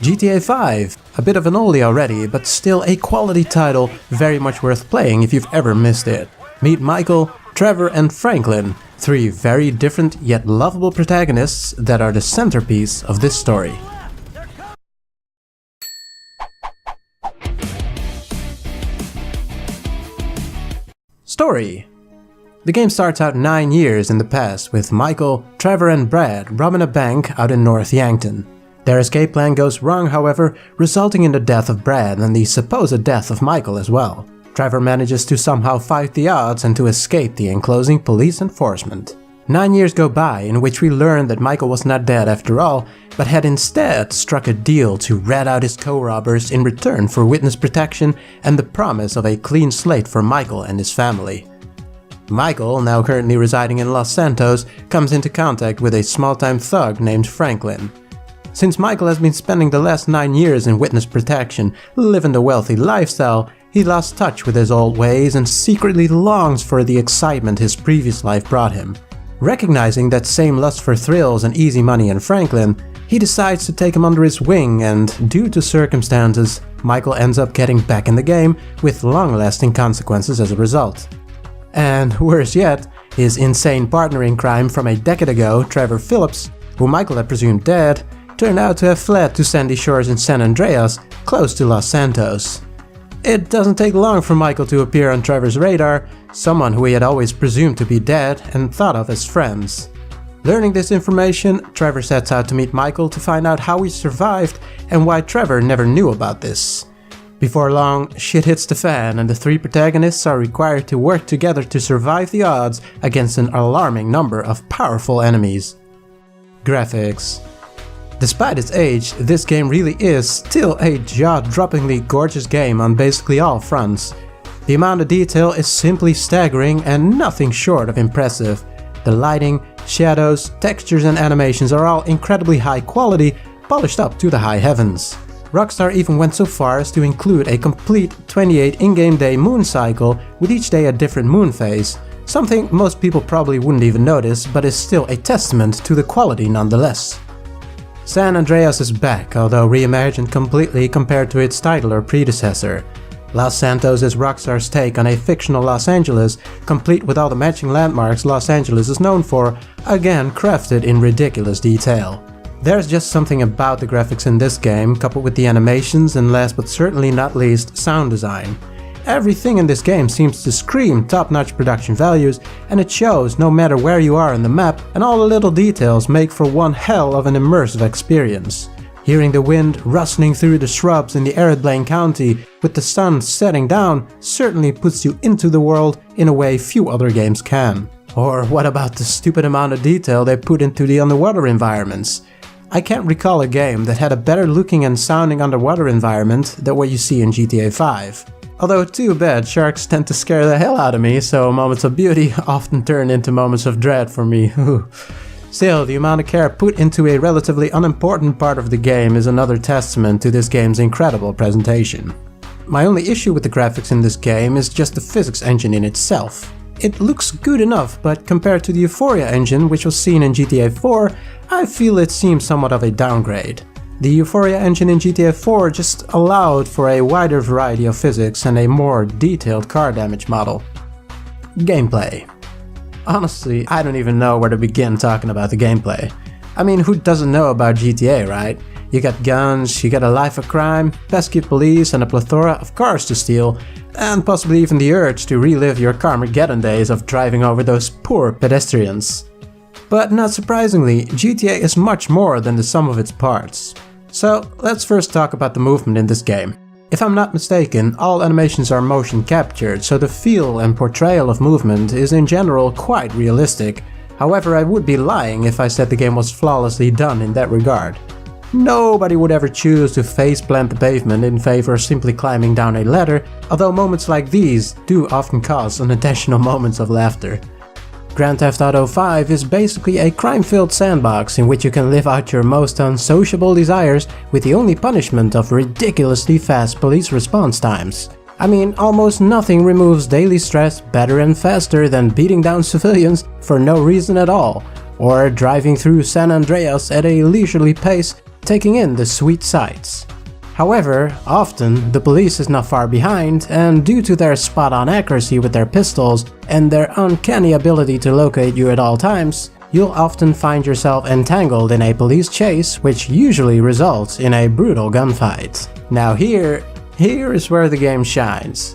GTA 5, a bit of an oldie already, but still a quality title, very much worth playing if you've ever missed it. Meet Michael, Trevor and Franklin, three very different yet lovable protagonists that are the centerpiece of this story. Story. The game starts out 9 years in the past with Michael, Trevor and Brad robbing a bank out in North Yankton. Their escape plan goes wrong, however, resulting in the death of Brad and the supposed death of Michael as well. Trevor manages to somehow fight the odds and to escape the enclosing police enforcement. 9 years go by in which we learn that Michael was not dead after all, but had instead struck a deal to rat out his co-robbers in return for witness protection and the promise of a clean slate for Michael and his family. Michael, now currently residing in Los Santos, comes into contact with a small-time thug named Franklin. Since Michael has been spending the last 9 years in witness protection, living the wealthy lifestyle, he lost touch with his old ways and secretly longs for the excitement his previous life brought him. Recognizing that same lust for thrills and easy money in Franklin, he decides to take him under his wing, and due to circumstances, Michael ends up getting back in the game with long-lasting consequences as a result. And worse yet, his insane partner in crime from a decade ago, Trevor Phillips, who Michael had presumed dead, turned out to have fled to sandy shores in San Andreas, close to Los Santos. It doesn't take long for Michael to appear on Trevor's radar, someone who he had always presumed to be dead and thought of as friends. Learning this information, Trevor sets out to meet Michael to find out how he survived and why Trevor never knew about this. Before long, shit hits the fan and the three protagonists are required to work together to survive the odds against an alarming number of powerful enemies. Graphics. Despite its age, this game really is still a jaw-droppingly gorgeous game on basically all fronts. The amount of detail is simply staggering and nothing short of impressive. The lighting, shadows, textures and animations are all incredibly high quality, polished up to the high heavens. Rockstar even went so far as to include a complete 28 in-game day moon cycle with each day a different moon phase, something most people probably wouldn't even notice, but is still a testament to the quality nonetheless. San Andreas is back, although reimagined completely compared to its title or predecessor. Los Santos is Rockstar's take on a fictional Los Angeles, complete with all the matching landmarks Los Angeles is known for, again crafted in ridiculous detail. There's just something about the graphics in this game, coupled with the animations and last but certainly not least, sound design. Everything in this game seems to scream top-notch production values, and it shows no matter where you are on the map, and all the little details make for one hell of an immersive experience. Hearing the wind rustling through the shrubs in the arid Blaine County with the sun setting down certainly puts you into the world in a way few other games can. Or what about the stupid amount of detail they put into the underwater environments? I can't recall a game that had a better looking and sounding underwater environment than what you see in GTA 5. Although too bad, sharks tend to scare the hell out of me, so moments of beauty often turn into moments of dread for me. Still, the amount of care put into a relatively unimportant part of the game is another testament to this game's incredible presentation. My only issue with the graphics in this game is just the physics engine in itself. It looks good enough, but compared to the Euphoria engine which was seen in GTA 4, I feel it seems somewhat of a downgrade. The Euphoria engine in GTA 4 just allowed for a wider variety of physics and a more detailed car damage model. Gameplay. Honestly, I don't even know where to begin talking about the gameplay. I mean, who doesn't know about GTA, right? You got guns, you got a life of crime, pesky police and a plethora of cars to steal, and possibly even the urge to relive your Carmageddon days of driving over those poor pedestrians. But not surprisingly, GTA is much more than the sum of its parts. So let's first talk about the movement in this game. If I'm not mistaken, all animations are motion captured, so the feel and portrayal of movement is in general quite realistic. However, I would be lying if I said the game was flawlessly done in that regard. Nobody would ever choose to face-plant the pavement in favor of simply climbing down a ladder, although moments like these do often cause unintentional moments of laughter. Grand Theft Auto 5 is basically a crime-filled sandbox in which you can live out your most unsociable desires with the only punishment of ridiculously fast police response times. I mean, almost nothing removes daily stress better and faster than beating down civilians for no reason at all, or driving through San Andreas at a leisurely pace, taking in the sweet sights. However, often the police is not far behind, and due to their spot-on accuracy with their pistols and their uncanny ability to locate you at all times, you'll often find yourself entangled in a police chase, which usually results in a brutal gunfight. Now here is where the game shines.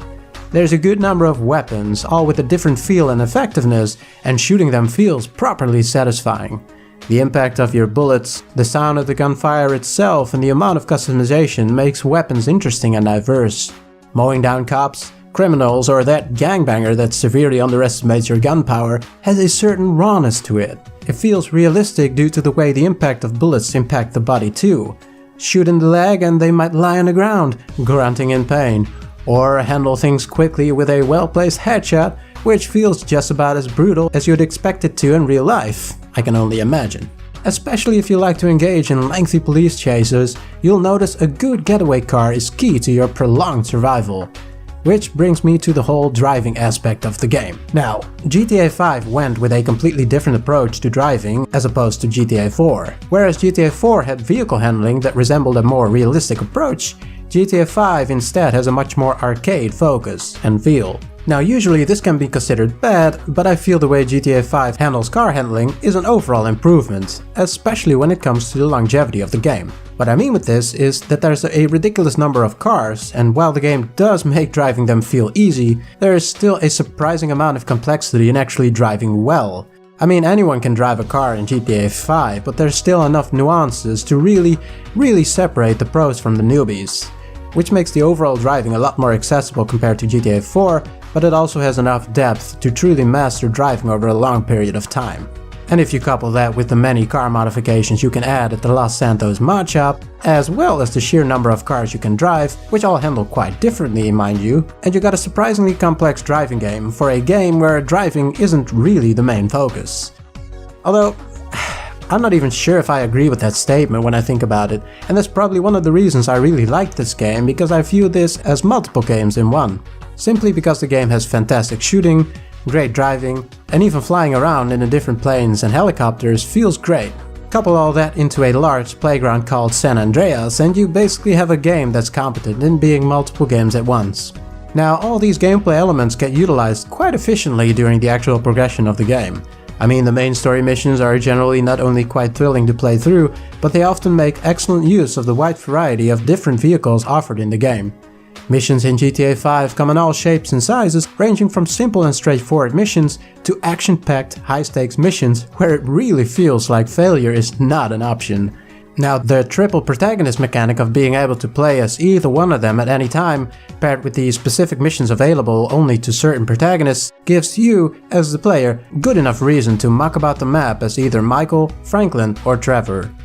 There's a good number of weapons, all with a different feel and effectiveness, and shooting them feels properly satisfying. The impact of your bullets, the sound of the gunfire itself, and the amount of customization makes weapons interesting and diverse. Mowing down cops, criminals, or that gangbanger that severely underestimates your gun power has a certain rawness to it. It feels realistic due to the way the impact of bullets impact the body too. Shoot in the leg and they might lie on the ground, grunting in pain. Or handle things quickly with a well-placed headshot, which feels just about as brutal as you'd expect it to in real life, I can only imagine. Especially if you like to engage in lengthy police chases, you'll notice a good getaway car is key to your prolonged survival. Which brings me to the whole driving aspect of the game. Now, GTA 5 went with a completely different approach to driving as opposed to GTA 4. Whereas GTA 4 had vehicle handling that resembled a more realistic approach, GTA 5 instead has a much more arcade focus and feel. Now usually this can be considered bad, but I feel the way GTA 5 handles car handling is an overall improvement, especially when it comes to the longevity of the game. What I mean with this is that there's a ridiculous number of cars, and while the game does make driving them feel easy, there is still a surprising amount of complexity in actually driving well. I mean, anyone can drive a car in GTA 5, but there's still enough nuances to really separate the pros from the newbies. Which makes the overall driving a lot more accessible compared to GTA 4, but it also has enough depth to truly master driving over a long period of time. And if you couple that with the many car modifications you can add at the Los Santos mod shop, as well as the sheer number of cars you can drive, which all handle quite differently mind you, and you got a surprisingly complex driving game for a game where driving isn't really the main focus. Although, I'm not even sure if I agree with that statement when I think about it, and that's probably one of the reasons I really liked this game, because I view this as multiple games in one. Simply because the game has fantastic shooting, great driving, and even flying around in the different planes and helicopters feels great. Couple all that into a large playground called San Andreas and you basically have a game that's competent in being multiple games at once. Now all these gameplay elements get utilized quite efficiently during the actual progression of the game. I mean, the main story missions are generally not only quite thrilling to play through, but they often make excellent use of the wide variety of different vehicles offered in the game. Missions in GTA 5 come in all shapes and sizes, ranging from simple and straightforward missions to action-packed, high-stakes missions where it really feels like failure is not an option. Now, the triple protagonist mechanic of being able to play as either one of them at any time, paired with the specific missions available only to certain protagonists, gives you, as the player, good enough reason to muck about the map as either Michael, Franklin, or Trevor.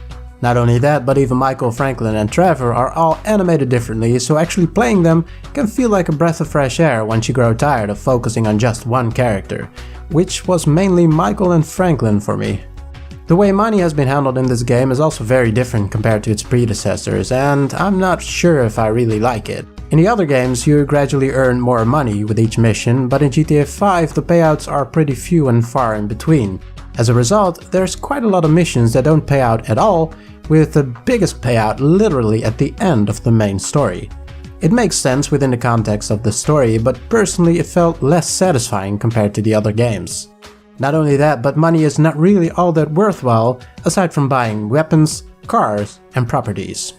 Not only that, but even Michael, Franklin, and Trevor are all animated differently, so actually playing them can feel like a breath of fresh air once you grow tired of focusing on just one character, which was mainly Michael and Franklin for me. The way money has been handled in this game is also very different compared to its predecessors, and I'm not sure if I really like it. In the other games, you gradually earn more money with each mission, but in GTA 5 the payouts are pretty few and far in between. As a result, there's quite a lot of missions that don't pay out at all, with the biggest payout literally at the end of the main story. It makes sense within the context of the story, but personally it felt less satisfying compared to the other games. Not only that, but money is not really all that worthwhile, aside from buying weapons, cars, and properties.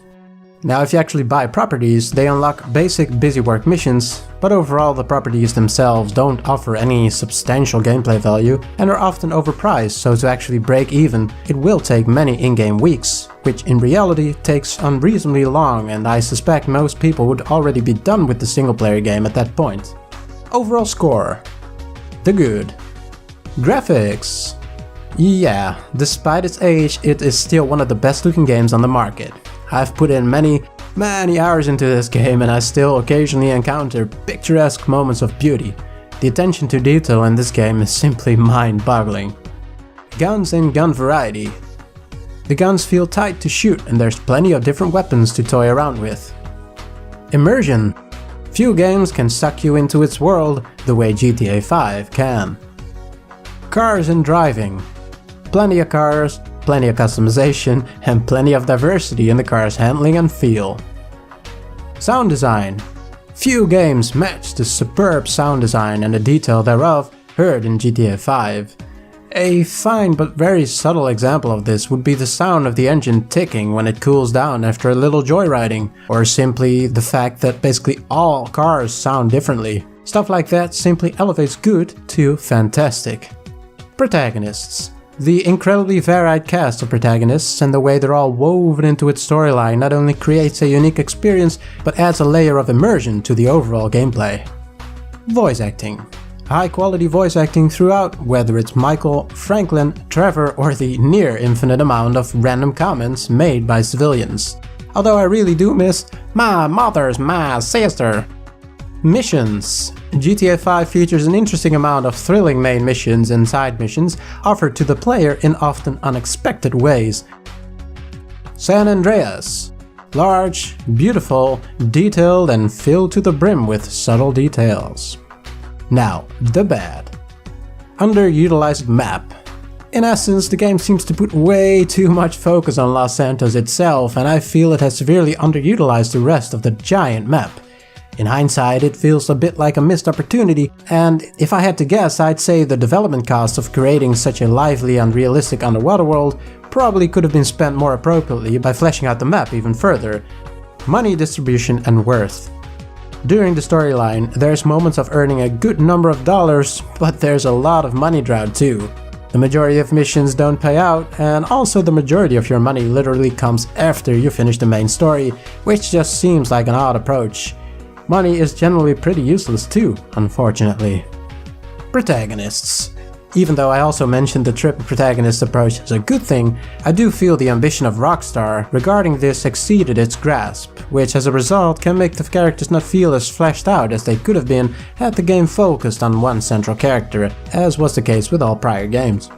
Now, if you actually buy properties, they unlock basic busywork missions, but overall the properties themselves don't offer any substantial gameplay value and are often overpriced, so to actually break even, it will take many in-game weeks, which in reality takes unreasonably long, and I suspect most people would already be done with the single-player game at that point. Overall score: the good. Graphics. Yeah, despite its age, it is still one of the best looking games on the market. I've put in many hours into this game and I still occasionally encounter picturesque moments of beauty. The attention to detail in this game is simply mind-boggling. Guns and gun variety. The guns feel tight to shoot and there's plenty of different weapons to toy around with. Immersion. Few games can suck you into its world the way GTA 5 can. Cars and driving. Plenty of cars, plenty of customization, and plenty of diversity in the car's handling and feel. Sound design. Few games match the superb sound design and the detail thereof heard in GTA 5. A fine but very subtle example of this would be the sound of the engine ticking when it cools down after a little joyriding, or simply the fact that basically all cars sound differently. Stuff like that simply elevates good to fantastic. Protagonists. The incredibly varied cast of protagonists and the way they're all woven into its storyline not only creates a unique experience, but adds a layer of immersion to the overall gameplay. Voice acting. High quality voice acting throughout, whether it's Michael, Franklin, Trevor, or the near infinite amount of random comments made by civilians. Although I really do miss "my mother's my sister." Missions. GTA 5 features an interesting amount of thrilling main missions and side missions offered to the player in often unexpected ways. San Andreas. Large, beautiful, detailed, and filled to the brim with subtle details. Now, the bad. Underutilized map. In essence, the game seems to put way too much focus on Los Santos itself, and I feel it has severely underutilized the rest of the giant map. In hindsight, it feels a bit like a missed opportunity, and if I had to guess, I'd say the development cost of creating such a lively and realistic underwater world probably could have been spent more appropriately by fleshing out the map even further. Money distribution and worth. During the storyline, there's moments of earning a good number of dollars, but there's a lot of money drought too. The majority of missions don't pay out, and also the majority of your money literally comes after you finish the main story, which just seems like an odd approach. Money is generally pretty useless too, unfortunately. Protagonists. Even though I also mentioned the triple protagonist approach as a good thing, I do feel the ambition of Rockstar regarding this exceeded its grasp, which as a result can make the characters not feel as fleshed out as they could have been had the game focused on one central character, as was the case with all prior games.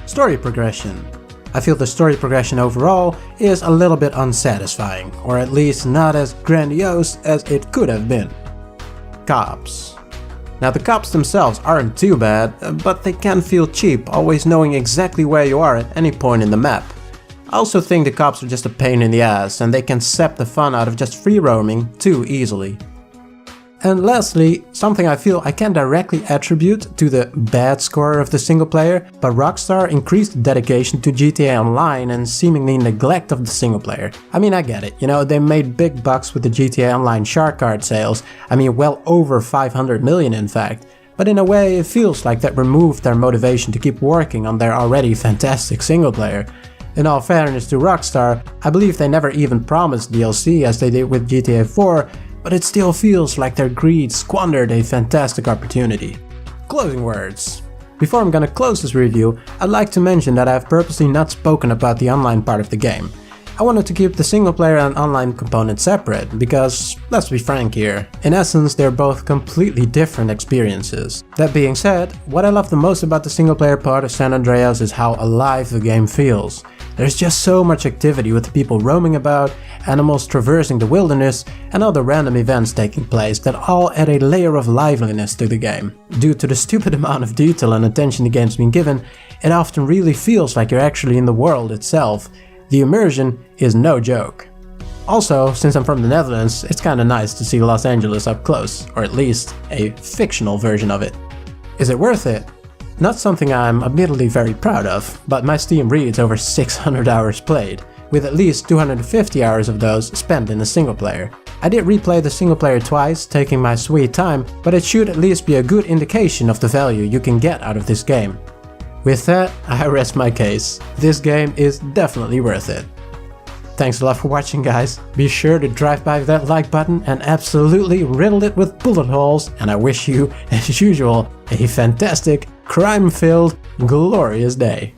Story progression. I feel the story progression overall is a little bit unsatisfying, or at least not as grandiose as it could have been. Cops. Now the cops themselves aren't too bad, but they can feel cheap, always knowing exactly where you are at any point in the map. I also think the cops are just a pain in the ass, and they can sap the fun out of just free roaming too easily. And lastly, something I feel I can directly attribute to the bad score of the single player, but Rockstar increased dedication to GTA Online and seemingly neglect of the single player. I mean, I get it, they made big bucks with the GTA Online shark card sales, well over 500 million in fact, but in a way it feels like that removed their motivation to keep working on their already fantastic single player. In all fairness to Rockstar, I believe they never even promised DLC as they did with GTA 4, but it still feels like their greed squandered a fantastic opportunity. Closing words. Before I'm gonna close this review, I'd like to mention that I've purposely not spoken about the online part of the game. I wanted to keep the single player and online component separate, because, let's be frank here, in essence they're both completely different experiences. That being said, what I love the most about the single player part of San Andreas is how alive the game feels. There's just so much activity with people roaming about, animals traversing the wilderness, and other random events taking place that all add a layer of liveliness to the game. Due to the stupid amount of detail and attention the game's been given, it often really feels like you're actually in the world itself. The immersion is no joke. Also, since I'm from the Netherlands, it's kinda nice to see Los Angeles up close, or at least a fictional version of it. Is it worth it? Not something I'm admittedly very proud of, but my Steam reads over 600 hours played, with at least 250 hours of those spent in the single player. I did replay the single player twice, taking my sweet time, but it should at least be a good indication of the value you can get out of this game. With that, I rest my case. This game is definitely worth it. Thanks a lot for watching, guys. Be sure to drive by that like button and absolutely riddle it with bullet holes, and I wish you, as usual, a fantastic, crime-filled, glorious day.